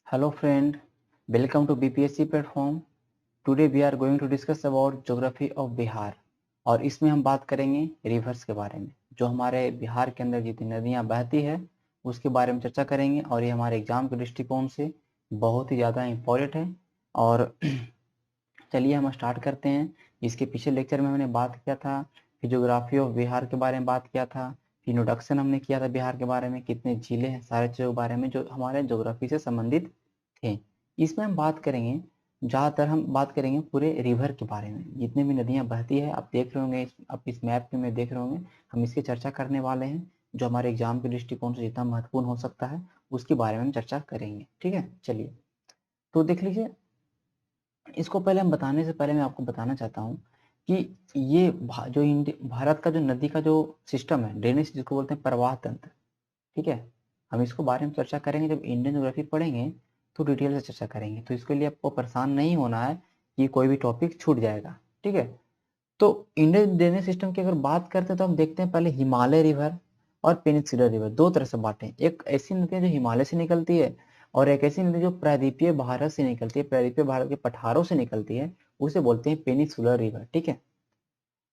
Hello friend, welcome to BPSC platform. Today we are going to discuss about geography of Bihar और इसमें हम बात करेंगे रिवर्स के बारे में, जो हमारे बिहार के अंदर जितनी नदियाँ बहती है उसके बारे में चर्चा करेंगे और ये हमारे एग्जाम के दृष्टिकोण से बहुत ही ज़्यादा इम्पोर्टेंट है। और चलिए हम स्टार्ट करते हैं। इसके पिछले लेक्चर में हमने बात किया था कि ज्योग्राफी ऑफ बिहार के बारे में बात किया था, इंट्रोडक्शन हमने किया था बिहार के बारे में, कितने जिले हैं, सारे चीज़ों के बारे में जो हमारे ज्योग्राफी से संबंधित थे। इसमें हम बात करेंगे, ज़्यादातर हम बात करेंगे पूरे रिवर के बारे में, जितने भी नदियाँ बहती है आप देख रहे होंगे, आप इस मैप में देख रहे होंगे, हम इसकी चर्चा करने वाले हैं। जो हमारे एग्जाम के दृष्टिकोण से जितना महत्वपूर्ण हो सकता है उसके बारे में हम चर्चा करेंगे। ठीक है, चलिए तो देख लीजिए। इसको पहले हम बताने से पहले मैं आपको बताना चाहता हूँ कि ये जो भारत का जो नदी का जो सिस्टम है, ड्रेनेज जिसको बोलते हैं प्रवाह तंत्र, ठीक है, हम इसको बारे में चर्चा करेंगे। जब इंडियन ज्योग्राफी पढ़ेंगे तो डिटेल से चर्चा करेंगे, तो इसके लिए आपको परेशान नहीं होना है कि कोई भी टॉपिक छूट जाएगा। ठीक है, तो इंडियन ड्रेनेज सिस्टम की अगर बात करते हैं तो हम देखते हैं पहले हिमालय रिवर और पेनिनसुलर रिवर दो तरह से बांटे। एक ऐसी नदी है जो हिमालय से निकलती है और एक ऐसी नदी जो प्रायद्वीपीय भारत से निकलती है, प्रायद्वीपीय भारत के पठारों से निकलती है, उसे बोलते हैं पेनिनसुलर रिवर। ठीक है,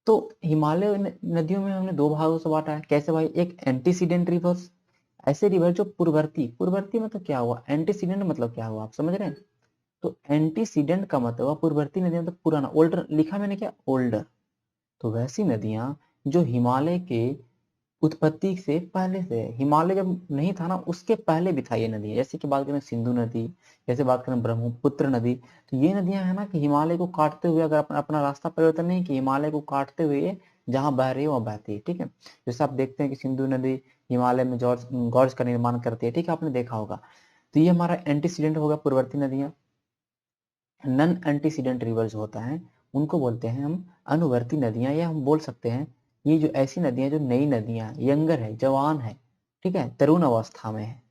तो हिमालय नदियों में हमने दो भागों से बांटा है। कैसे भाई? एक एंटीसीडेंट रिवर्स, ऐसे रिवर जो पूर्ववर्ती, पूर्ववर्ती मतलब क्या हुआ, एंटीसीडेंट मतलब क्या हुआ, आप समझ रहे हैं? तो एंटीसीडेंट का मतलब हुआ पूर्ववर्ती नदी मतलब पुराना, ओल्डर लिखा मैंने क्या, ओल्डर। तो वैसी नदियां जो हिमालय के उत्पत्ति से पहले से है, हिमालय जब नहीं था ना उसके पहले भी था ये नदी। जैसे कि बात करें सिंधु नदी, जैसे बात करें ब्रह्मपुत्र नदी, तो ये नदियां है ना कि हिमालय को काटते हुए, अगर अपना रास्ता परिवर्तन नहीं कि हिमालय को काटते हुए जहां बह रही है वहां बहती है। ठीक है, जैसे आप देखते हैं कि सिंधु नदी हिमालय में गॉर्ज का निर्माण करती है। ठीक है, आपने देखा होगा। तो ये हमारा एंटीसीडेंट होगा पूर्ववर्ती नदियां। नन एंटीसीडेंट रिवर्स होता है उनको बोलते हैं हम अनुवर्ती नदियां, या हम बोल सकते हैं ये जो ऐसी नदियां जो नई नदियां, यंगर है, जवान है, ठीक है, तरुण अवस्था में है,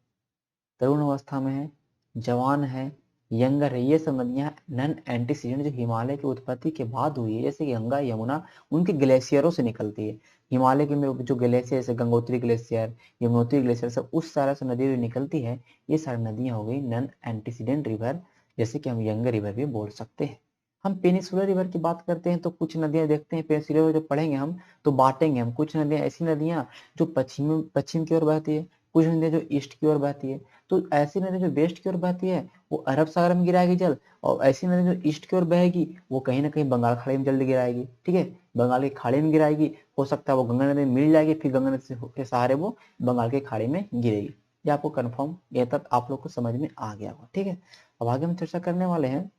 तरुण अवस्था में है, जवान है, यंगर है, ये सब नदियां नन एंटीसीडेंट जो हिमालय की उत्पत्ति के बाद हुई है, जैसे गंगा यमुना उनके ग्लेशियरों से निकलती है। हिमालय के में जो ग्लेशियर, जैसे गंगोत्री ग्लेशियर, यमुनोत्री ग्लेशियर, सब उस तरह से नदी जो निकलती है, ये सारी नदियां हो गई नन एंटीसीडेंट रिवर, जैसे कि हम यंगर रिवर भी बोल सकते हैं। हम पेनिसुलर रिवर की बात करते हैं तो कुछ नदियां देखते हैं, पेनिसुलर रिवर जो पढ़ेंगे हम तो बांटेंगे हम। कुछ नदियां ऐसी नदियां जो पश्चिम पश्चिम की ओर बहती है, कुछ नदियां जो ईस्ट की ओर बहती है। तो ऐसी नदी जो वेस्ट की ओर बहती है वो अरब सागर में गिराएगी जल, और ऐसी नदी जो ईस्ट की ओर बहेगी वो कहीं ना कहीं बंगाल खाड़ी में जल्दी गिराएगी। ठीक है, बंगाल की खाड़ी में गिराएगी, हो सकता है वो गंगा नदी में मिल जाएगी, फिर गंगा नदी के सहारे वो बंगाल की खाड़ी में गिरेगी। ये आपको कंफर्म, ये तक आप लोग को समझ में आ गया होगा। ठीक है, अब आगे हम चर्चा करने वाले हैं,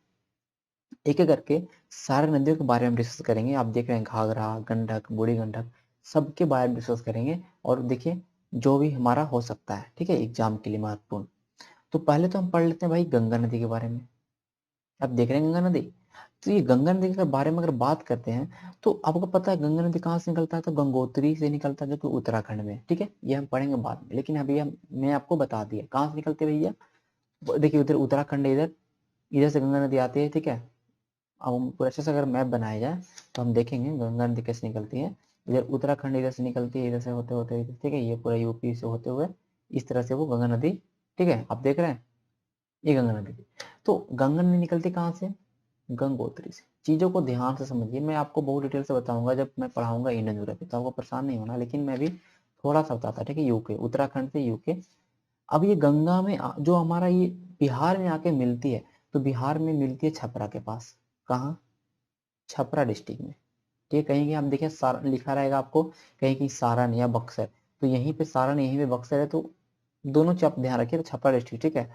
एक एक करके सारे नदियों के बारे में डिस्कस करेंगे। आप देख रहे हैं घाघरा, गंडक, बूढ़ी गंडक, सबके बारे में डिस्कस करेंगे और देखिए जो भी हमारा हो सकता है। ठीक है, एग्जाम के लिए महत्वपूर्ण। तो पहले तो हम पढ़ लेते हैं भाई गंगा नदी के बारे में। आप देख रहे हैं गंगा नदी, तो ये गंगा नदी के बारे में अगर बात करते हैं तो आपको पता है गंगा नदी कहाँ से निकलता है, तो गंगोत्री से निकलता है, जो कि उत्तराखंड में। ठीक है, ये हम पढ़ेंगे बाद में, लेकिन अभी मैं आपको बता दिया कहाँ से निकलते हैं भैया। देखिए उधर उत्तराखंड है, इधर इधर से गंगा नदी आती है। ठीक है, अब हम पूरा अच्छे से अगर मैप बनाया जाए तो हम देखेंगे गंगा नदी कैसे निकलती है। इधर उत्तराखंड इधर से निकलती है, इधर से होते होते इधर, ठीक है, ये पूरा यूपी से होते हुए इस तरह से वो गंगा नदी, ठीक है, आप देख रहे हैं ये गंगा नदी थी। तो गंगा नदी निकलती कहाँ से? गंगोत्री से। चीजों को ध्यान से समझिए, मैं आपको बहुत डिटेल से बताऊंगा जब मैं पढ़ाऊंगा इंडियन ज्योग्राफी, तो आपको परेशान नहीं होना, लेकिन मैं भी थोड़ा सा बताता, ठीक है। यूके, उत्तराखंड से यूके। अब ये गंगा में जो हमारा ये बिहार में आके मिलती है, तो बिहार में मिलती है छपरा के पास। कहाँ? छपरा डिस्ट्रिक्ट में। ठीक है, कहीं आप देखिए सारा लिखा रहेगा आपको, कहीं कहीं सारण या बक्सर, तो यहीं पे सारण यहीं पे बक्सर है, तो दोनों आप ध्यान रखिए, तो छपरा डिस्ट्रिक्ट। ठीक है,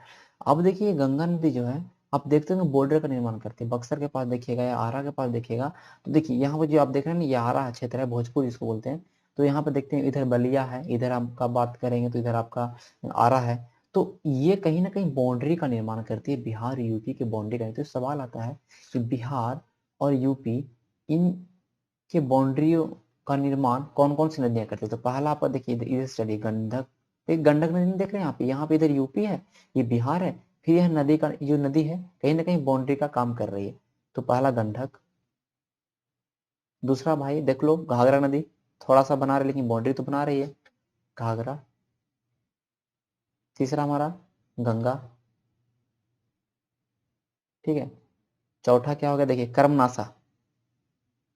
अब देखिए गंगा नदी जो है, आप देखते हैं बॉर्डर का निर्माण करती है, बक्सर के पास देखिएगा या आरा के पास देखिएगा, तो देखिए यहाँ पर जो आप देख रहे हैं ना, ये आरा क्षेत्र है, भोजपुर जिसको बोलते हैं। तो यहाँ पर देखते हैं इधर बलिया है, इधर आपका बात करेंगे तो इधर आपका आरा है। तो ये कहीं ना कहीं बाउंड्री का निर्माण करती है, बिहार यूपी की बाउंड्री का। तो सवाल आता है कि बिहार और यूपी, इन के बाउंड्रियों का निर्माण कौन कौन सी नदियां करती है? तो पहला आप देखिए इधर स्टडी गंडक, एक गंडक नदी देख रहे हैं यहाँ पे इधर यूपी है, ये बिहार है, फिर यह नदी का जो नदी है कहीं ना कहीं बाउंड्री का काम कर रही है। तो पहला गंडक, दूसरा भाई देख लो घाघरा नदी, थोड़ा सा बना रही लेकिन बाउंड्री तो बना रही है। घाघरा, तीसरा हमारा गंगा, ठीक है। चौथा क्या हो गया, देखिए कर्मनाशा,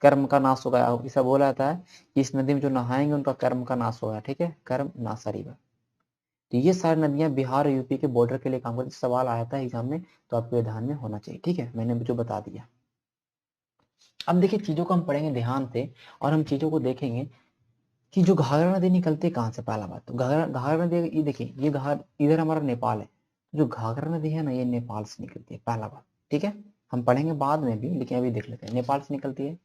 कर्म का नाश होगा, ऐसा बोला जाता है कि इस नदी में जो नहाएंगे उनका कर्म का नाश होगा, ठीक है, कर्मनाशा रिवर। तो ये सारी नदियां बिहार और यूपी के बॉर्डर के लिए काम करती, सवाल आया था एग्जाम में तो आपके ध्यान में होना चाहिए, ठीक है, मैंने जो बता दिया। अब देखिए चीजों को हम पढ़ेंगे ध्यान से और हम चीजों को देखेंगे कि जो घाघरा नदी निकलती है कहाँ से। पहला बात तो घाघरा घाघरा नदी, ये देखिए ये इधर हमारा नेपाल है, जो घाघरा नदी है ना ये नेपाल से निकलती है, पहला बात, ठीक है। हम पढ़ेंगे बाद में भी, लेकिन अभी देख लेते हैं, नेपाल से निकलती है।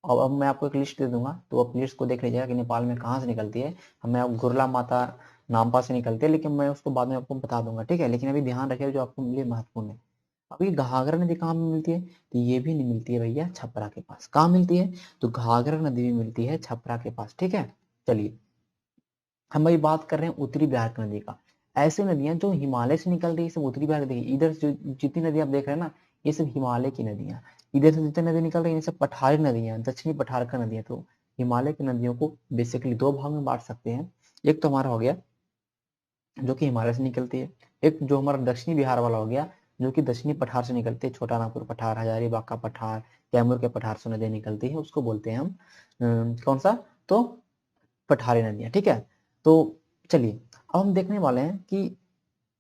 और अब मैं आपको एक लिस्ट दे दूंगा तो आप लिस्ट को देख लीजिएगा कि नेपाल में कहाँ से निकलती है। हमें अब गुरला माता नामपा से निकलती है, लेकिन मैं उसको बाद में आपको बता दूंगा, ठीक है। लेकिन अभी ध्यान रखिए जो आपको लिए महत्वपूर्ण है। अभी घाघरा नदी कहाँ में मिलती है, तो ये भी नहीं मिलती है भैया छपरा के पास। कहाँ मिलती है, तो घाघरा नदी भी मिलती है छपरा के पास, ठीक है। चलिए हम अभी बात कर रहे हैं उत्तरी बिहार की नदी का। ऐसे नदियां जो हिमालय से निकल रही है सब उत्तरी बिहार देखिए, इधर जो जितनी नदी आप देख रहे हैं ना ये सब हिमालय की नदियां, इधर से जितनी नदी निकल रही है ये सब पठारी नदियां, दक्षिणी पठार का नदियां। तो हिमालय की नदियों को बेसिकली दो भाग में बांट सकते हैं। एक तो हमारा हो गया जो कि हिमालय से निकलती है, एक जो हमारा दक्षिणी बिहार वाला हो गया जो कि दक्षिणी पठार से निकलती है, छोटा नागपुर पठार, हजारीबाग का पठार, कैमूर के पठार से नदियां निकलती है, उसको बोलते हैं हम कौन सा, तो पठारी नदियां, ठीक है। तो चलिए अब हम देखने वाले हैं कि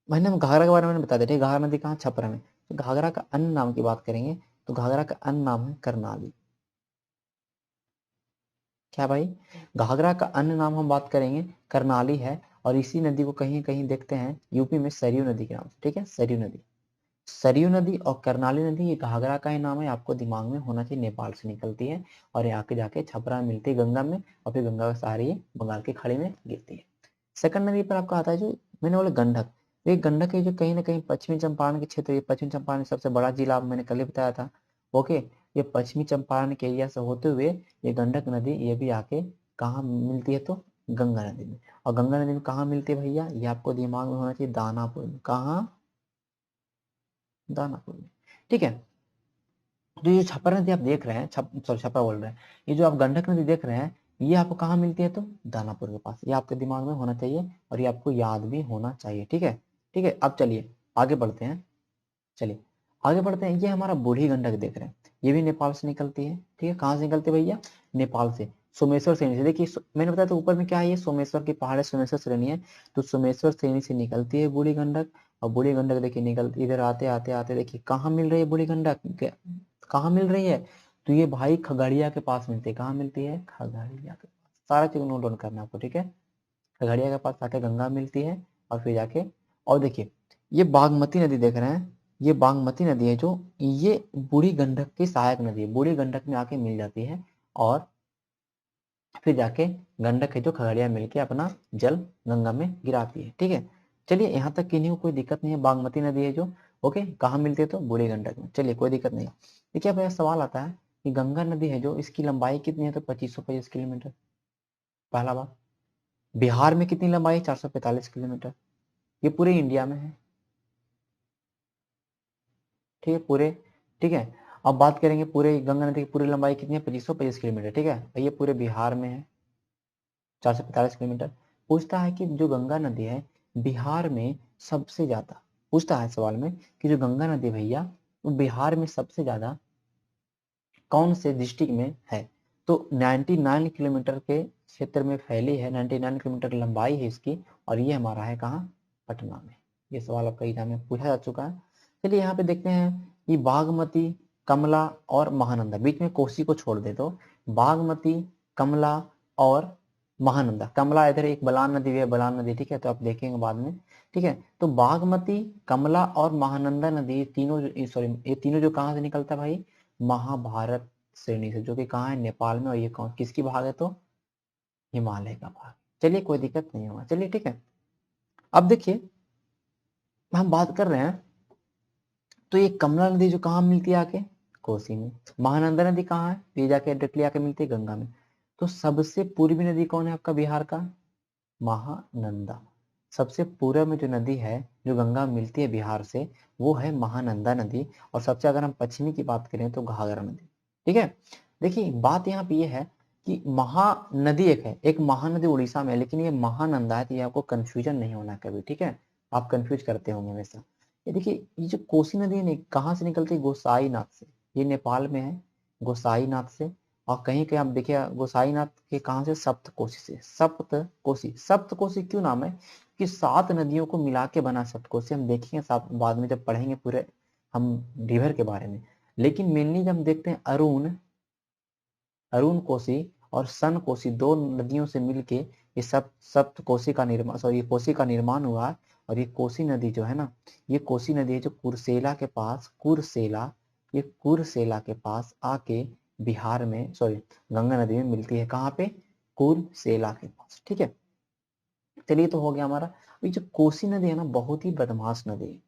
मैंने घाघरा के बारे में बता दिया, घाघरा नदी कहाँ, छपरा में। तो घाघरा का अन्य नाम की बात करेंगे तो घाघरा का अन्य नाम है करनाली। क्या भाई, घाघरा का अन्य नाम हम बात करेंगे करनाली है। और इसी नदी को कहीं कहीं देखते हैं यूपी में सरयू नदी के नाम से, ठीक है, सरयू नदी। सरयू नदी और करनाली नदी ये घाघरा का ही नाम है, आपको दिमाग में होना चाहिए। नेपाल से निकलती है और यहाँ के जाके छपरा में मिलती है गंगा में, और फिर गंगा का सहारे ये बंगाल की खाड़ी में गिरती है। सेकंड नदी पर आपका आता है जो मैंने बोला गंडक। ये गंडक है जो कहीं ना कहीं पश्चिमी चंपारण के क्षेत्र, ये पश्चिमी चंपारण सबसे बड़ा जिला मैंने कल ही बताया था, ओके। ये पश्चिमी चंपारण के एरिया से होते हुए ये गंडक नदी ये भी आके कहाँ मिलती है, तो गंगा नदी में। और गंगा नदी में कहाँ मिलती है भैया, ये आपको दिमाग में होना चाहिए, दानापुर में। कहाँ, दानापुर में, ठीक है। जो ये छपरा नदी आप देख रहे हैं, सॉरी छपरा बोल रहे हैं, ये जो आप गंडक नदी देख रहे हैं ये आपको कहाँ मिलती है, तो दानापुर के पास। ये आपके दिमाग में होना चाहिए और ये आपको याद भी होना चाहिए, ठीक है। ठीक है, अब चलिए आगे बढ़ते हैं। चलिए आगे बढ़ते हैं, ये हमारा बूढ़ी गंडक देख रहे हैं, ये भी नेपाल से निकलती है, ठीक है। कहाँ से निकलती है भैया, नेपाल से, सोमेश्वर श्रेणी से। देखिए मैंने बताया था ऊपर में क्या है, ये सोमेश्वर की पहाड़ है, सोमेश्वर श्रेणी है, तो सोमेश्वर श्रेणी से निकलती है बूढ़ी गंडक। और बूढ़ी गंडक देखिए निकलती, इधर आते आते आते देखिए कहाँ मिल रही है बूढ़ी गंडक, कहाँ मिल रही है, तो ये भाई खगड़िया के पास मिलती है। कहाँ मिलती है, खगड़िया के पास। सारा चीज नोट डाउन करना आपको, ठीक है। खगड़िया के पास जाके गंगा मिलती है और फिर जाके, और देखिए ये बागमती नदी देख रहे हैं, ये बागमती नदी है जो ये बूढ़ी गंडक की सहायक नदी है, बूढ़ी गंडक में आके मिल जाती है और फिर जाके गंडक है जो खगड़िया मिलके अपना जल गंगा में गिराती है, ठीक है। चलिए यहाँ तक किन्हीं को कोई दिक्कत नहीं है, बागमती नदी है जो, ओके, कहाँ मिलती है, तो बूढ़ी गंडक में। चलिए कोई दिक्कत नहीं। देखिए अब यह सवाल आता है कि गंगा नदी है जो इसकी लंबाई कितनी है, तो 2525 किलोमीटर, पहला बात। बिहार में कितनी लंबाई है, 445 किलोमीटर, ये पूरे इंडिया में है, ठीक है, पूरे, ठीक है। अब बात करेंगे पूरे गंगा नदी की पूरी लंबाई कितनी है, 2525 किलोमीटर, ठीक है, ये पूरे बिहार में है 445 किलोमीटर। पूछता है कि जो गंगा नदी है बिहार में सबसे ज्यादा, पूछता है सवाल में कि जो गंगा नदी भैया वो बिहार में सबसे ज्यादा कौन से डिस्ट्रिक्ट में है, तो 99 किलोमीटर के क्षेत्र में फैली है, 99 किलोमीटर लंबाई है इसकी, और ये हमारा है कहाँ, पटना में। ये सवाल आपका एग्जाम में पूछा जा चुका है। चलिए यहाँ पे देखते हैं कि बागमती, कमला और महानंदा, बीच में कोसी को छोड़ दे तो बागमती, कमला और महानंदा। कमला इधर एक बलान नदी है, बलान नदी, ठीक है, तो आप देखेंगे बाद में, ठीक है। तो बागमती, कमला और महानंदा नदी तीनों, सॉरी ये तीनों जो कहाँ से निकलता है भाई, महाभारत श्रेणी से, जो कि कहाँ है, नेपाल में। और ये कौन किसकी भाग है, तो हिमालय का भाग। चलिए कोई दिक्कत नहीं होगा, चलिए ठीक है। अब देखिए हम बात कर रहे हैं, तो ये कमला नदी जो कहाँ मिलती है आके, कोसी में। महानंदा नदी कहाँ है, तो ये जाके डायरेक्टली आके मिलती है गंगा में। तो सबसे पूर्वी नदी कौन है आपका बिहार का, महानंदा। सबसे पूर्व में जो नदी है जो गंगा मिलती है बिहार से वो है महानंदा नदी। और सबसे अगर हम पश्चिमी की बात करें तो घाघरा नदी, ठीक है। देखिए बात यहाँ पे ये है कि महानदी एक है, एक महानदी उड़ीसा में है, लेकिन ये महानंदा है, तो ये आपको कंफ्यूजन नहीं होना कभी, ठीक है। आप कंफ्यूज करते होंगे हमेशा। ये देखिए, ये जो कोसी नदी है कहाँ से निकलती है? गोसाईनाथ से। ये नेपाल में है, गोसाईनाथ से। और कहीं कहीं आप देखिए गोसाईनाथ के कहाँ से? सप्तकोशी से। सप्तकोशी, सप्तकोशी क्यों नाम है? कि 7 नदियों को मिला के बना सप्तकोशी। हम देखेंगे साथ बाद में जब पढ़ेंगे पूरे हम रिवर के बारे में। लेकिन मेनली जब हम देखते हैं अरुण कोसी और सन कोसी, दो नदियों से मिलके ये सप्त कोसी का निर्माण, सॉरी कोसी का निर्माण हुआ। और ये कोसी नदी जो है ना, ये कोसी नदी है जो कुर्सेला के पास, ये कुर्सेला के पास आके बिहार में, सॉरी गंगा नदी में मिलती है। कहाँ पे? कुर्सेला के पास, ठीक है। चलिए तो हो गया हमारा। ये जो कोसी नदी है ना, बहुत ही बदमाश नदी है।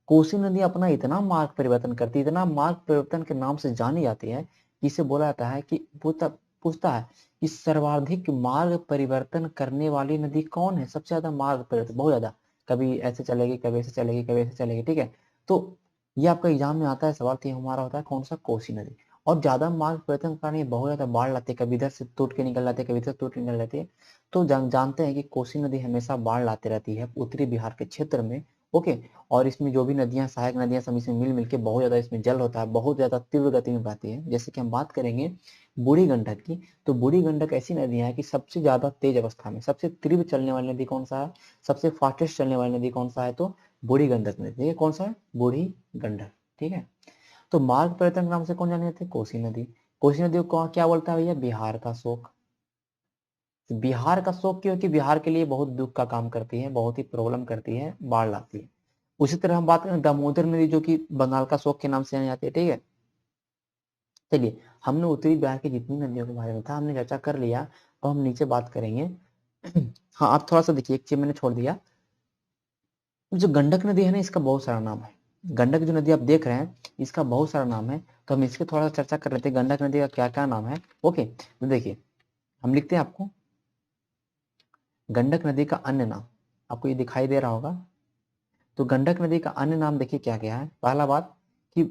कोसी नदी अपना इतना मार्ग परिवर्तन करती है, इतना मार्ग परिवर्तन के नाम से जानी जाती है कि इसे बोला जाता है कि पूछता है कि सर्वाधिक मार्ग परिवर्तन करने वाली नदी कौन है? सबसे ज्यादा मार्ग परिवर्तन, बहुत ज्यादा, कभी ऐसे चलेगी, कभी ऐसे चलेगी, कभी ऐसे चलेगी, ठीक है। तो ये आपका एग्जाम में आता है सवाल, तो ये हमारा होता है कौन सा? कोसी नदी। और ज्यादा मार्ग परिवर्तन का नहीं, बहुत ज्यादा बाढ़ लाते हैं, कभी इधर से टूट के निकल जाते हैं, कभी इधर टूट के निकल जाते हैं। तो जानते हैं कि कोसी नदी हमेशा बाढ़ लाते रहती है उत्तरी बिहार के क्षेत्र में। ओके। और इसमें जो भी नदियां, सहायक नदियां, सब इसमें मिल मिलके बहुत ज्यादा इसमें जल होता है, बहुत ज्यादा तीव्र गति में बहती है। जैसे कि हम बात करेंगे बूढ़ी गंडक की, तो बूढ़ी गंडक ऐसी नदी है कि सबसे ज्यादा तेज अवस्था में, सबसे तीव्र चलने वाली नदी कौन सा है? सबसे फास्टेस्ट चलने वाली नदी कौन सा है? तो बूढ़ी गंडक नदी। ये कौन सा है? बूढ़ी गंडक, ठीक है। तो मार्ग परिवर्तन के नाम से कौन जाने जाते हैं? कोसी नदी। कोसी नदी को क्या बोलता है भैया? बिहार का शोक। बिहार का शोक क्यों? कि बिहार के लिए बहुत दुख का काम करती है, बहुत ही प्रॉब्लम करती है, बाढ़ लाती है। उसी तरह हम बात करें दामोदर नदी, जो कि बंगाल का शोक के नाम से जानी जाती है, ठीक है। चलिए, हमने उत्तरी बिहार की जितनी नदियों के बारे में था हमने चर्चा कर लिया। अब हम नीचे बात करेंगे। हाँ, आप थोड़ा सा देखिए, एक चीज मैंने छोड़ दिया। जो गंडक नदी है ना, इसका बहुत सारा नाम है। गंडक जो नदी आप देख रहे हैं, इसका बहुत सारा नाम है। तो हम इसके थोड़ा सा चर्चा कर लेते हैं, गंडक नदी का क्या क्या नाम है। ओके, तो देखिए, हम लिखते हैं आपको गंडक नदी का अन्य नाम। आपको ये दिखाई दे रहा होगा। तो गंडक नदी का अन्य नाम देखिए क्या क्या है। पहला बात कि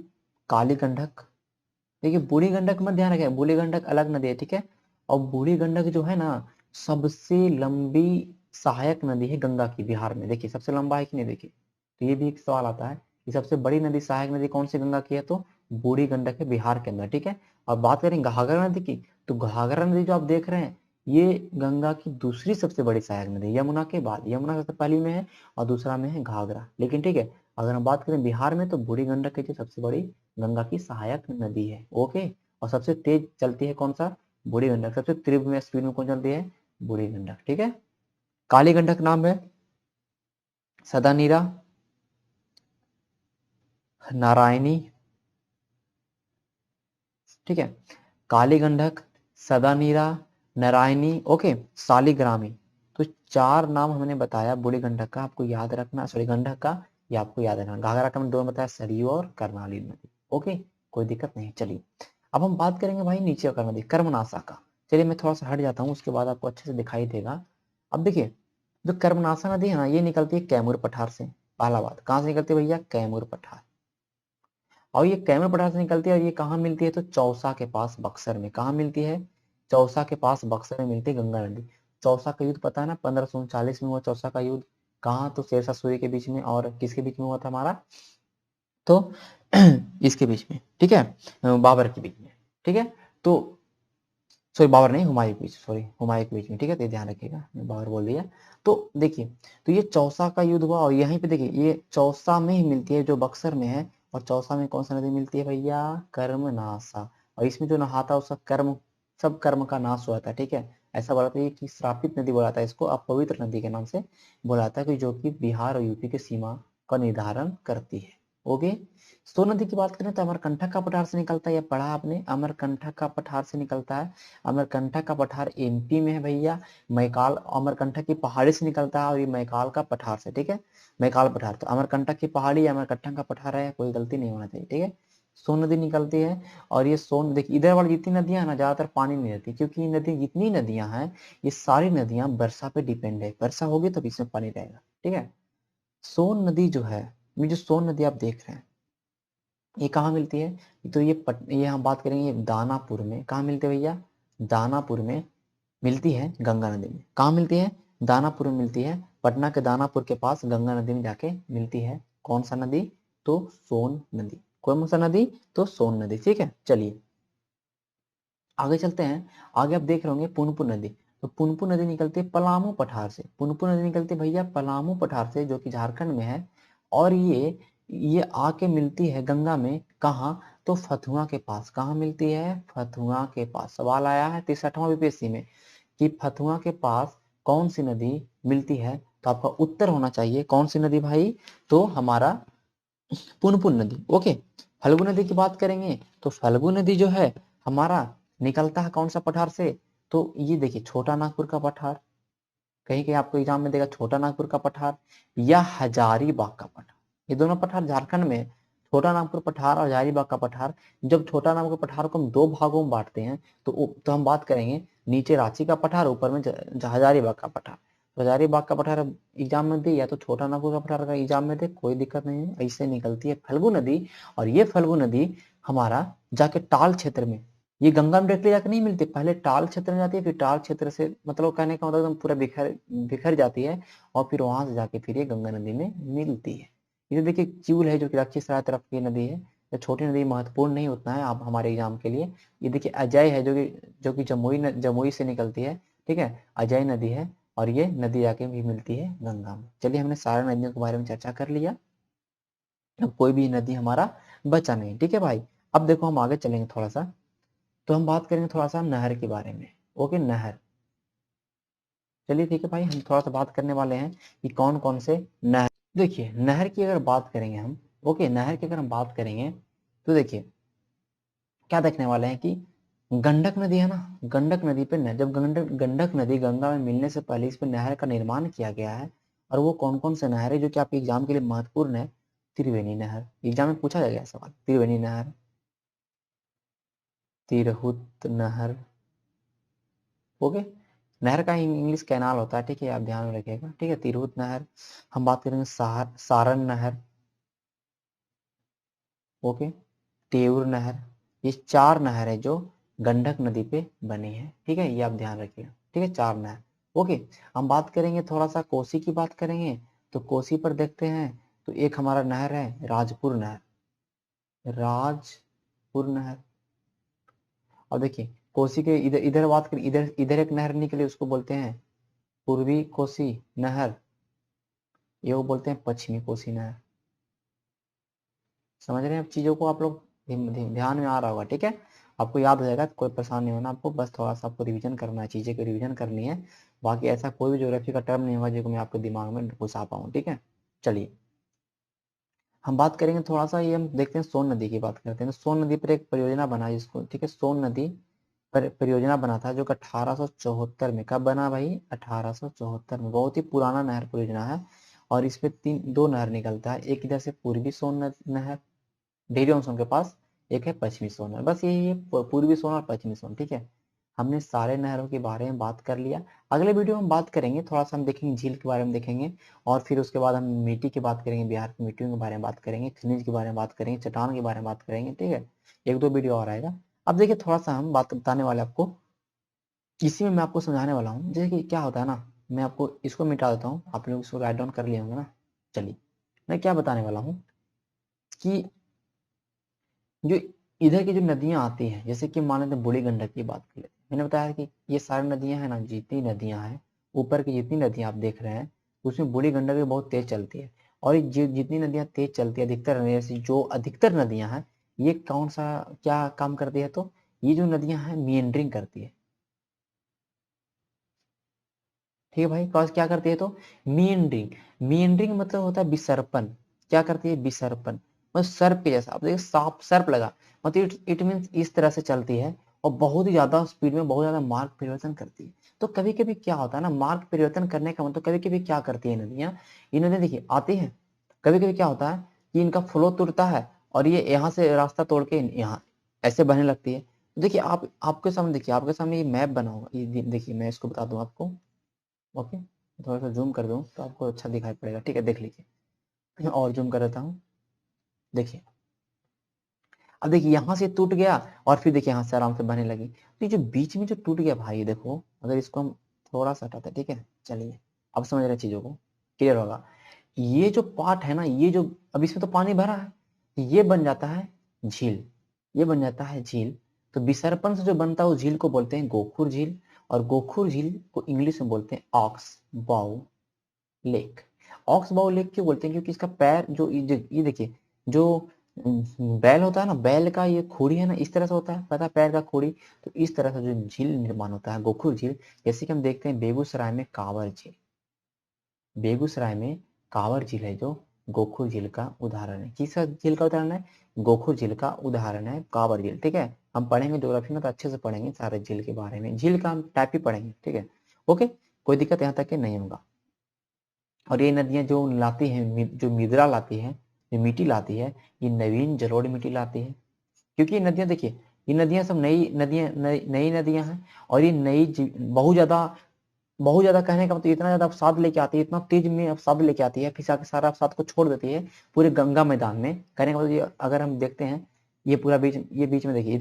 काली गंडक। देखिए, बूढ़ी गंडक मत ध्यान रखें, बूढ़ी गंडक अलग नदी है, ठीक है। और बूढ़ी गंडक जो है ना, सबसे लंबी सहायक नदी है गंगा की बिहार में। देखिए, सबसे लंबा है कि नहीं? देखिए, तो ये भी एक सवाल आता है कि सबसे बड़ी नदी, सहायक नदी कौन सी गंगा की है? तो बूढ़ी गंडक है बिहार के अंदर, ठीक है। और बात करें घाघरा नदी की, तो घाघरा नदी जो आप देख रहे हैं, ये गंगा की दूसरी सबसे बड़ी सहायक नदी, यमुना के बाद। यमुना सबसे पहली में है और दूसरा में है घाघरा, लेकिन ठीक है। अगर हम बात करें बिहार में, तो बूढ़ी गंडक की सबसे बड़ी गंगा की सहायक नदी है। ओके। और सबसे तेज चलती है कौन सा? बूढ़ी गंडक। सबसे तीव्र में स्पीड में कौन चलती है? बूढ़ी गंडक, ठीक है। काली गंडक नाम है सदानीरा, नारायणी, ठीक है। काली गंडक, सदानीरा, नारायणी, ओके, सालिग्रामी। तो 4 नाम हमने बताया बूढ़ी गंडक का, आपको याद रखना, सॉरी गंडक का, ये आपको याद रखना। घाघरा का मैंने 2 बताया, सरयू और कर्णाली नदी। ओके, कोई दिक्कत नहीं। चलिए, अब हम बात करेंगे भाई नीचे का नदी, कर्मनाशा का। चलिए, मैं थोड़ा सा हट जाता हूँ, उसके बाद आपको अच्छे से दिखाई देगा। अब देखिए, जो कर्मनाशा नदी है ना, ये निकलती है कैमूर पठार से। पहला बात, कहाँ से निकलती है भैया? कैमूर पठार। और ये कैमूर पठार से निकलती है, और ये कहाँ मिलती है? तो चौसा के पास, बक्सर में। कहाँ मिलती है? चौसा के पास, बक्सर में मिलती है गंगा नदी। चौसा का युद्ध पता है ना, 1539 में हुआ चौसा का युद्ध। कहाँ? तो शेरशाह सूरी के बीच में, और किसके बीच में हुआ था हमारा? तो इसके बीच में, ठीक है, बाबर के बीच में, ठीक है। तो सॉरी, बाबर नहीं, हुमायूं के बीच, सॉरी हुमायूं के बीच में, ठीक है। तो ये ध्यान रखिएगा, मैं बाबर बोल दिया। तो देखिए, तो ये चौसा का युद्ध हुआ, और यहीं पे देखिए, ये चौसा में ही मिलती है जो बक्सर में है। और चौसा में कौन सा नदी मिलती है भैया? कर्मनाशा। और इसमें जो नहाता है उसका कर्म, सब कर्म का नाश हुआ था, ठीक है। ऐसा बोला था कि श्रापित नदी बोला था इसको, अपवित्र नदी के नाम से बोला था, कि जो कि बिहार और यूपी की सीमा का निर्धारण करती है। ओके। सोन नदी की बात करें तो अमरकंटक का पठार से निकलता है, ये पढ़ा आपने, अमरकंटक का पठार से निकलता है। अमरकंटक का पठार एमपी में है भैया। मैकाल, अमरकंटक की पहाड़ी से निकलता है, और ये मैकाल का पठार से, ठीक है। मैकाल पठार, तो अमरकंटक की पहाड़ी, अमरकंटक का पठार है, कोई गलती नहीं होना चाहिए, ठीक है। सोन नदी निकलती है। और ये सोन, देखिए इधर वाली जितनी नदियां हैं ना, ज्यादातर पानी नहीं रहती, क्योंकि ये नदी, जितनी नदियां हैं, ये सारी नदियां वर्षा पे डिपेंड है। वर्षा होगी तब इसमें पानी रहेगा, ठीक है। सोन नदी जो है, ये जो सोन नदी आप देख रहे हैं, ये कहाँ मिलती है? तो ये हम बात करेंगे दानापुर में। कहाँ मिलती है भैया? दानापुर में मिलती है गंगा नदी में। कहाँ मिलती है? दानापुर में मिलती है, पटना के दानापुर के पास गंगा नदी में जाके मिलती है। कौन सा नदी? तो सोन नदी। कौन सा नदी? तो सोन नदी। ठीक है, चलिए आगे चलते हैं। आगे आप देख रहे होंगे पुनपुन नदी। तो पुनपुन नदी निकलती है पलामू पठार से। पुनपुन नदी निकलती है भैया पलामू पठार से, जो कि झारखंड में है। और ये आके मिलती है गंगा में। कहाँ? तो फतुहा के पास। कहाँ मिलती है? फतुहा के पास। सवाल आया है 63वां बीपीएससी में कि फतुहा के पास कौन सी नदी मिलती है? तो आपका उत्तर होना चाहिए कौन सी नदी भाई? तो हमारा पुनपुन नदी। ओके, फल्गु नदी की बात करेंगे तो फल्गु नदी जो है हमारा निकलता है कौन सा पठार से? तो ये देखिए छोटा नागपुर का पठार, कहीं कहीं आपको एग्जाम में देगा छोटा नागपुर का पठार या हजारीबाग का पठार। ये दोनों पठार झारखंड में, छोटा नागपुर पठार और हजारीबाग का पठार। जब छोटा नागपुर पठार को हम दो भागों में बांटते हैं तो हम बात करेंगे नीचे रांची का पठार, ऊपर में हजारीबाग का पठार। तो हजारीबाग का पठार एग्जाम में दे या तो छोटा नागपुर का पठार का एग्जाम में दे, कोई दिक्कत नहीं है। ऐसे निकलती है फल्गु नदी। और ये फल्गु नदी हमारा जाके टाल क्षेत्र में, ये गंगा में डायरेक्टली जाकर नहीं मिलती, पहले टाल क्षेत्र में जाती है, फिर टाल क्षेत्र से मतलब कहने का मतलब एकदम पूरा बिखर बिखर जाती है और फिर वहां से जाके फिर ये गंगा नदी में मिलती है। ये देखिए चिउल है जो कि लखीसराय तरफ की नदी है। ये छोटी नदी महत्वपूर्ण नहीं उतना है आप हमारे एग्जाम के लिए। ये देखिए अजय है जो कि जमुई से निकलती है। ठीक है, अजय नदी है और ये नदी जाके भी मिलती है गंगा में। चलिए हमने सारे नदियों के बारे में चर्चा कर लिया, अब कोई भी नदी हमारा बचा नहीं। ठीक है भाई, अब देखो हम आगे चलेंगे थोड़ा सा, तो हम बात करेंगे थोड़ा सा नहर के बारे में। ओके, नहर। चलिए ठीक है भाई, हम थोड़ा सा बात करने वाले हैं कि कौन कौन से नहर। देखिए नहर की अगर बात करेंगे हम, ओके नहर की अगर हम बात करेंगे तो देखिए क्या देखने वाले हैं कि गंडक नदी है ना, गंडक नदी पे जब गंडक नदी गंगा में मिलने से पहले इस पे नहर का निर्माण किया गया है। और वो कौन कौन से नहर है जो कि आपके एग्जाम के लिए महत्वपूर्ण है? त्रिवेणी नहर, एग्जाम में पूछा गया सवाल। त्रिवेणी नहर, तिरहुत नहर। ओके, नहर का इंग्लिश कैनाल होता है, ठीक है, आप ध्यान में रखिएगा। ठीक है, तिरहुत नहर। हम बात करेंगे सारण नहर। ओके, टेउर नहर। ये चार नहर है जो गंडक नदी पे बनी है। ठीक है, ये आप ध्यान रखिएगा। ठीक है, चार नहर। ओके, हम बात करेंगे थोड़ा सा कोसी की बात करेंगे। तो कोसी पर देखते हैं तो एक हमारा नहर है राजपुर नहर, राजपुर नहर। और देखिए कोसी के इधर इधर बात करें, इधर इधर एक नहर निकली उसको बोलते हैं पूर्वी कोसी नहर, ये वो बोलते हैं पश्चिमी कोसी नहर। समझ रहे हैं अब चीजों को आप लोग? ध्यान में आ रहा होगा। ठीक है, आपको याद हो जाएगा, कोई परेशान नहीं होना आपको, बस थोड़ा सा आपको रिवीजन करना है, चीजें को रिवीजन करनी है। बाकी ऐसा कोई भी ज्योग्राफी का टर्म नहीं होगा जो मैं आपके दिमाग में घुसा पाऊँ। ठीक है, चलिए हम बात करेंगे थोड़ा सा, ये हम देखते हैं सोन नदी की बात करते हैं। तो सोन नदी पर एक परियोजना बना जिसको, ठीक है, सोन नदी पर परियोजना बना था जो कि 1874 में। कब बना भाई? 1874 में। बहुत ही पुराना नहर परियोजना है। और इसमें दो नहर निकलता है, एक इधर से पूर्वी सोन नहर डेरी ऑन सोन के पास, एक है पश्चिमी सोन नहर। बस यही है पूर्वी सोन और पश्चिमी सोन। ठीक है, हमने सारे नहरों के बारे में बात कर लिया। अगले वीडियो में हम बात करेंगे थोड़ा सा, हम देखेंगे झील के बारे में देखेंगे। और फिर उसके बाद हम मिट्टी की बात करेंगे, बिहार की मिट्टियों के बारे में बात करेंगे, खनिज के बारे में बात करेंगे, चट्टान के बारे में बात करेंगे। ठीक है, एक दो वीडियो और आएगा। अब देखिए थोड़ा सा हम बात बताने वाले आपको, इसी में मैं आपको समझाने वाला हूँ। जैसे कि क्या होता है ना, मैं आपको इसको मिटा देता हूँ, आप लोग इसको राइट डाउन कर लिए होंगे ना। चलिए मैं क्या बताने वाला हूँ कि जो इधर की जो नदियां आती हैं, जैसे कि मान लेते हैं बूढ़ी गंडक की बात कर लेते हैं। मैंने बताया कि ये सारी नदियां हैं ना, जितनी नदियां हैं ऊपर की जितनी नदियां आप देख रहे हैं, उसमें बूढ़ी गंडक भी बहुत तेज चलती है। और ये जितनी नदियां तेज चलती है, अधिकतर नदियां से जो अधिकतर नदियां हैं, ये कौन सा क्या काम करती है? तो ये जो नदियां हैं मिएंडरिंग करती है। ठीक है भाई, कॉज क्या करती है? तो मीएंडरिंग। मीएंडरिंग मतलब होता है विसर्पन। क्या करती है? विसर्पन। मतलब सर्प के जैसा, आप देखिए सांप सर्प लगा, मतलब इट मीन्स इस तरह से चलती है और बहुत ही ज्यादा स्पीड में बहुत ज्यादा मार्ग परिवर्तन करती है। तो कभी कभी क्या होता है ना, मार्ग परिवर्तन करने का मतलब कभी कभी क्या करती है नदियां, ये नदियां देखिए आती है, कभी कभी क्या होता है कि इनका फ्लो टूटता है और ये यहाँ से रास्ता तोड़ के यहाँ ऐसे बहने लगती है। देखिए आप आपके सामने देखिए, आपके सामने ये मैप बना होगा, ये देखिए मैं इसको बता दूं आपको। ओके, थोड़ा सा जूम कर दूं तो आपको अच्छा दिखाई पड़ेगा। ठीक है, देख लीजिए, और जूम कर देता हूँ। देखिए अब देखिए यहाँ से टूट गया और फिर देखिए यहाँ से आराम से बहने लगी। तो ये जो बीच में जो टूट गया भाई, देखो अगर इसको हम थोड़ा सा हटाते हैं, ठीक है, चलिए अब समझ रहे हैं चीजों को, क्लियर होगा। ये जो पार्ट है ना, ये जो अब इसमें तो पानी भरा है, ये बन जाता है झील, ये बन जाता है झील। तो विसर्पण से जो बनता है उस झील को बोलते हैं गोखुर झील, और गोखुर झील को इंग्लिश में बोलते हैं ऑक्स बाउ लेक। ऑक्स बाउ लेक क्यों बोलते हैं? क्योंकि इसका पैर जो ये देखिए, जो बैल होता है ना, बैल का ये खोड़ी है ना, इस तरह से होता है, पता है, पैर का खोड़ी। तो इस तरह से जो झील निर्माण होता है गोखुर झील, जैसे कि हम देखते हैं बेगूसराय में कांवर झील, बेगूसराय में कांवर झील है जो गोखुर झील का उदाहरण है। किस झील का उदाहरण है? गोखुर झील का उदाहरण है कांवर झील, ठीक है। हम पढ़ेंगे ज्योग्राफी में तो अच्छे से पढ़ेंगे सारे झील के बारे में, झील का हम टाइप ही पढ़ेंगे, ठीक है, ओके, कोई दिक्कत यहाँ तक के नहीं होगा। और ये नदियां जो लाती हैं, जो मिद्रा लाती है, जो मिट्टी लाती है, ये नवीन जलोढ़ मिट्टी लाती है। क्योंकि ये नदियां देखिए, ये नदियां सब नई नदियां, नई नदियां हैं, और ये बहुत ज्यादा कहने का मतलब इतना ज्यादा अवसाद लेके आती है, इतना तेज में अवसाद लेके आती है, फिर आके सारा अवसाद को छोड़ देती है पूरे गंगा मैदान में। कहने का मतलब ये अगर हम देखते हैं, ये पूरा बीच, ये बीच में देखिए,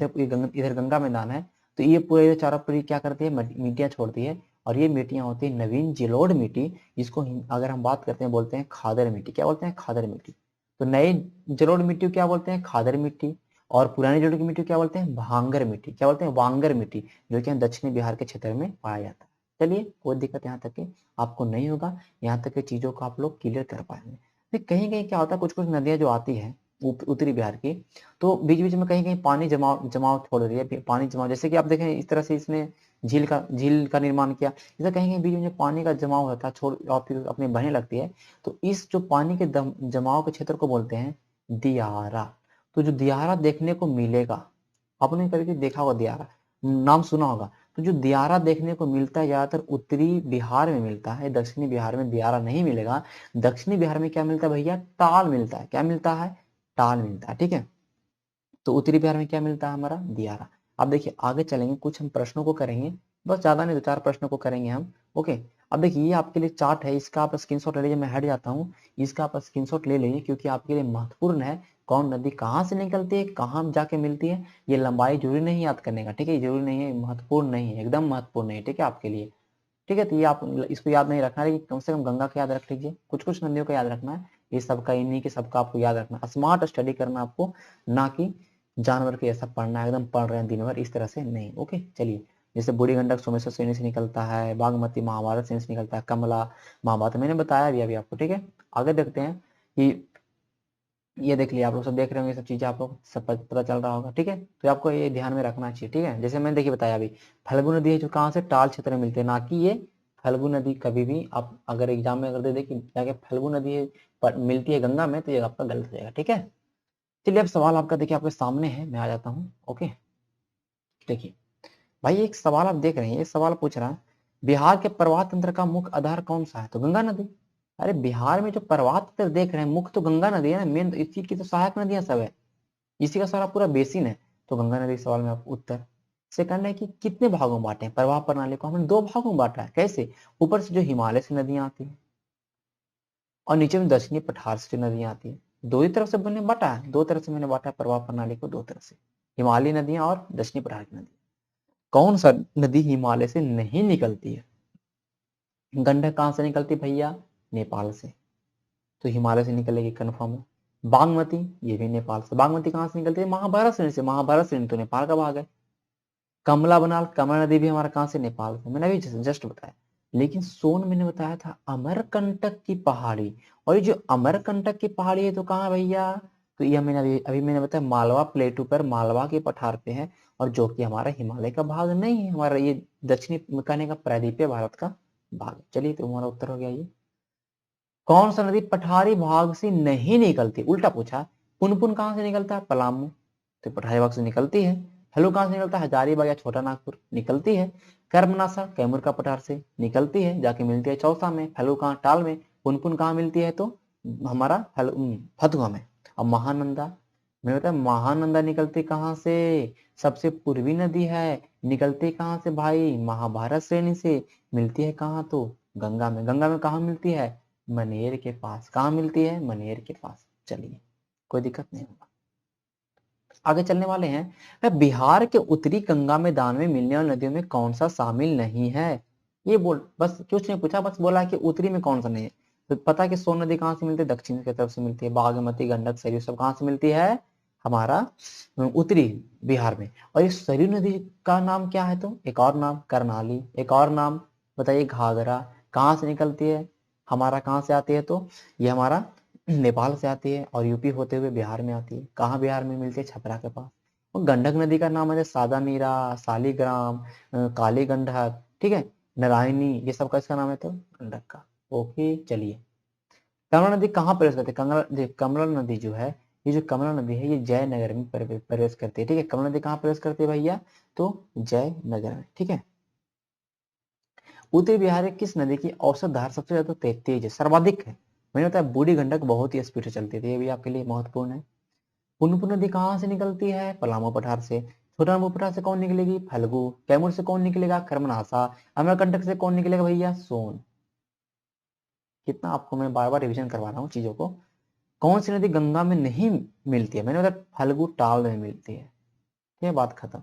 इधर गंगा मैदान है, तो ये पूरे चारों पर क्या करती है, मिट्टियां छोड़ती है। और ये मिट्टियां होती है नवीन जलोढ़ मिट्टी, जिसको अगर हम बात करते हैं बोलते हैं खादर मिट्टी। क्या बोलते हैं? खादर मिट्टी। तो नई जलोढ़ मिट्टी क्या बोलते हैं? खादर मिट्टी। और पुरानी जलोढ़ की मिट्टी क्या बोलते हैं? भांगर मिट्टी। क्या बोलते हैं? वांगर मिट्टी, जो कि दक्षिणी बिहार के क्षेत्र में पाया जाता है। चलिए कोई दिक्कत यहाँ तक के आपको नहीं होगा, यहाँ तक के चीजों को आप लोग क्लियर कर पाएंगे। फिर कहीं कहीं क्या होता है, कुछ कुछ नदियां जो आती है उत्तरी बिहार की, तो बीच बीच में कहीं कहीं पानी जमाव जमाव छोड़ रही है, पानी जमाव, जैसे कि आप देखें इस तरह से इसने झील का निर्माण किया, जैसे कहीं कहीं बीच में पानी का जमाव होता है, छोड़ और फिर अपने बहने लगती है, तो इस जो पानी के जमाव के क्षेत्र को बोलते हैं दियारा। तो जो दियारा देखने को मिलेगा, आपने कभी देखा होगा दियारा, नाम सुना होगा, तो जो दियारा देखने को मिलता है ज्यादातर उत्तरी बिहार में मिलता है, दक्षिणी बिहार में दियारा नहीं मिलेगा। दक्षिणी बिहार में क्या मिलता है भैया? टाल मिलता है। क्या मिलता है? टाल मिलता है, ठीक है। तो उत्तरी बिहार में क्या मिलता है? हमारा दियारा। अब देखिए आगे चलेंगे, कुछ हम प्रश्नों को करेंगे, बस ज्यादा नहीं, 2-4 प्रश्नों को करेंगे हम, ओके। अब देखिए ये आपके लिए चार्ट है, इसका आप स्क्रीनशॉट ले लीजिए, मैं हट जाता हूँ, इसका आप स्क्रीनशॉट ले लीजिए, क्योंकि आपके लिए महत्वपूर्ण है। कौन नदी कहाँ से निकलती है, कहाँ जाके मिलती है, ये लंबाई जरूरी नहीं याद करने का, ठीक है, जरूरी नहीं है, महत्वपूर्ण नहीं है, एकदम महत्वपूर्ण नहीं है, ठीक है आपके लिए, ठीक है। तो ये आप इसको याद नहीं रखना, लेकिन कम से कम गंगा का याद रख लीजिए, कुछ कुछ नदियों का याद रखना है, ये सबका इन्हीं के सबका आपको याद रखना, स्मार्ट स्टडी करना आपको, ना कि जानवर के जैसा पढ़ना है, एकदम पढ़ रहे हैं दिन भर, इस तरह से नहीं, ओके। चलिए, जैसे बूढ़ी गंडक सोमेश्वर श्रेणी से निकलता है, बागमती महाभारत श्रेणी से निकलता है, कमला महाभारत मैंने बताया भी अभी आपको, ठीक है। आगे देखते हैं कि ये देख लिया, आप लोग सब देख रहे होंगे, सब चीजें आप लोग सब पता चल रहा होगा, ठीक है। तो आपको ये ध्यान में रखना चाहिए, ठीक है। जैसे मैंने देखिए बताया अभी, फल्गु नदी है जो कहाँ से? टाल क्षेत्र में मिलती है, ना कि ये फल्गु नदी कभी भी आप अगर एग्जाम में अगर दे दे कि जाके फल्गु नदी मिलती है गंगा में, तो ये आपका गलत हो जाएगा, ठीक है। चलिए अब सवाल आपका देखिए आपके सामने है, मैं आ जाता हूँ, ओके। देखिए भाई एक सवाल आप देख रहे हैं, एक सवाल पूछ रहा है, बिहार के प्रवाह तंत्र का मुख्य आधार कौन सा है? तो गंगा नदी। अरे बिहार में जो प्रवाह तंत्र देख रहे हैं, मुख्य तो गंगा नदी है ना, मेन इस चीज की तो सहायक नदियां सब है, इसी का सारा पूरा बेसिन है। तो गंगा नदी सवाल में आपको उत्तर। सेकंड है कि कितने भागों में बांटे हैं प्रवाह प्रणाली को? हमने 2 भागों में बांटा है। कैसे? ऊपर से जो हिमालय से नदियां आती है, और नीचे में दक्षिणी पठार से जो नदियां आती है, दो ही तरफ से मैंने बांटा है, 2 तरफ से मैंने बांटा है प्रवाह प्रणाली को, 2 तरफ से, हिमालयी नदियां और दक्षिणी पठार की नदी। कौन सा नदी हिमालय से नहीं निकलती है? गंडक कहाँ से निकलती भैया? नेपाल से, तो हिमालय से निकलेगी कन्फर्म है। बागमती, ये भी नेपाल से। बागमती कहाँ से निकलती है? महाभारत श्रेणी से, महाभारत श्रेणी तो नेपाल का भाग है। कमला बनाल, कमला नदी भी हमारा कहाँ से? नेपाल से, मैंने अभी जस्ट बताया। लेकिन सोन मैंने बताया था अमरकंटक की पहाड़ी, और ये जो अमरकंटक की पहाड़ी है तो कहाँ भैया? तो ये मैंने अभी मैंने बताया मालवा प्लेटू पर, मालवा के पठार पे है, और जो कि हमारा हिमालय का भाग नहीं है, हमारा ये दक्षिणी कहने का प्रायद्वीपीय भारत का भाग। चलिए तो हमारा उत्तर हो गया ये। कौन सा नदी पठारी भाग से नहीं निकलती? उल्टा पूछा। पुनपुन कहाँ से निकलता है? पलामू, तो पठारी भाग से निकलती है। हल्लू कहाँ से निकलता है? हजारीबाग या छोटा नागपुर, निकलती है। कर्मनासा कैमूर का पठार से निकलती है, जाके मिलती है चौसा में। हल्लू कहाँ? टाल में। पुनपुन कहाँ मिलती है? तो हमारा फतुहा में। अब महानंदा, मैंने बताया महानंदा निकलती कहाँ से? सबसे पूर्वी नदी है, निकलती कहाँ से भाई? महाभारत श्रेणी से, मिलती है कहाँ? तो गंगा में। गंगा में कहाँ मिलती है? मनेर के पास। कहाँ मिलती है? मनेर के पास। चलिए कोई दिक्कत नहीं होगा। आगे चलने वाले हैं। बिहार के उत्तरी गंगा मैदान में मिलने वाली नदियों में कौन सा शामिल नहीं है? ये बोल, बस कुछ नहीं पूछा, बस बोला कि उत्तरी में कौन सा नहीं है। तो पता है कि सोन नदी कहाँ से मिलती है? दक्षिण की तरफ से मिलती है। बागमती, गंडक, सरयू सब कहाँ से मिलती है? हमारा उत्तरी बिहार में। और इस सरयू नदी का नाम क्या है? तो एक और नाम करनाली, एक और नाम बताइए घाघरा। कहाँ से निकलती है? हमारा कहाँ से आती है? तो ये हमारा नेपाल से आती है और यूपी होते हुए बिहार में आती है। कहाँ बिहार में मिलती है? छपरा के पास। और गंडक नदी का नाम है सादा मीरा, शालीग्राम, काली गंडक, ठीक है, नारायणी, ये सब का इसका नाम है तो गंडक का। ओके चलिए, कमला नदी कहाँ प्रवेश करती है? कमला नदी जो है, ये जो कमला नदी है ये जयनगर में प्रवेश करती है। ठीक है, कमला नदी कहाँ प्रवेश करती है भैया? तो जयनगर में। ठीक है, उत्तरी बिहार में किस नदी की औसत धारा सबसे ज्यादा तेज है, सर्वाधिक है? मैंने बताया बूढ़ी गंडक बहुत ही स्पीड से चलती थी, ये भी आपके लिए महत्वपूर्ण है। पुनपुन नदी कहाँ से निकलती है? पलामू पठार से। छोटानागपुर पठार से कौन निकलेगी? फल्गु। कैमूर से कौन निकलेगा? कर्मनासा। अमरकंटक से कौन निकलेगा भैया? सोन। कितना आपको मैं बार बार रिवीजन करवा रहा हूँ चीजों को। कौन सी नदी गंगा में नहीं मिलती है? मैंने बताया फल्गु टाल में मिलती है। ये बात खत्म।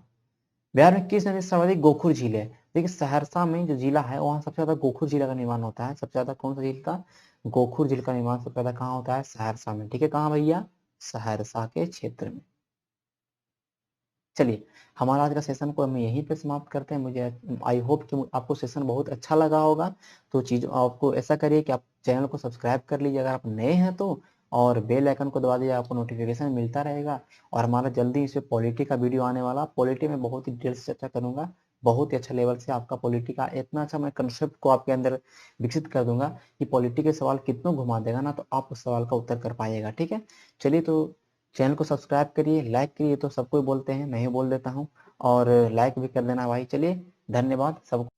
बिहार में किस नदी से सर्वाधिक गोखुर झील है? देखिए सहरसा में जो जिला है वहां सबसे ज्यादा गोखुर झील का निर्माण होता है। सबसे ज्यादा कौन सा झील का? गोखुर झील का निर्माण सबसे ज्यादा कहाँ होता है? सहरसा में। ठीक है, कहाँ भैया? सहरसा के क्षेत्र में। चलिए, हमारा आज का सेशन को हम यहीं पे समाप्त करते हैं। मुझे आई होप कि आपको सेशन बहुत अच्छा लगा होगा। तो चीज आपको ऐसा करिए कि आप चैनल को सब्सक्राइब कर लीजिए अगर आप नए हैं तो, और बेल आइकन को दबा दीजिए, आपको नोटिफिकेशन मिलता रहेगा। और हमारा जल्दी इस पे पॉलिटी का वीडियो आने वाला। पॉलिटी में बहुत ही डिटेल से चर्चा करूंगा, बहुत ही अच्छा लेवल से आपका पॉलिटी का इतना अच्छा मैं कंसेप्ट को आपके अंदर विकसित कर दूंगा कि पॉलिटी के सवाल कितनों घुमा देगा ना, तो आप उस सवाल का उत्तर कर पाइएगा। ठीक है, चलिए, तो चैनल को सब्सक्राइब करिए, लाइक करिए, तो सबको बोलते हैं, मैं ही बोल देता हूँ, और लाइक भी कर देना भाई। चलिए, धन्यवाद सबको।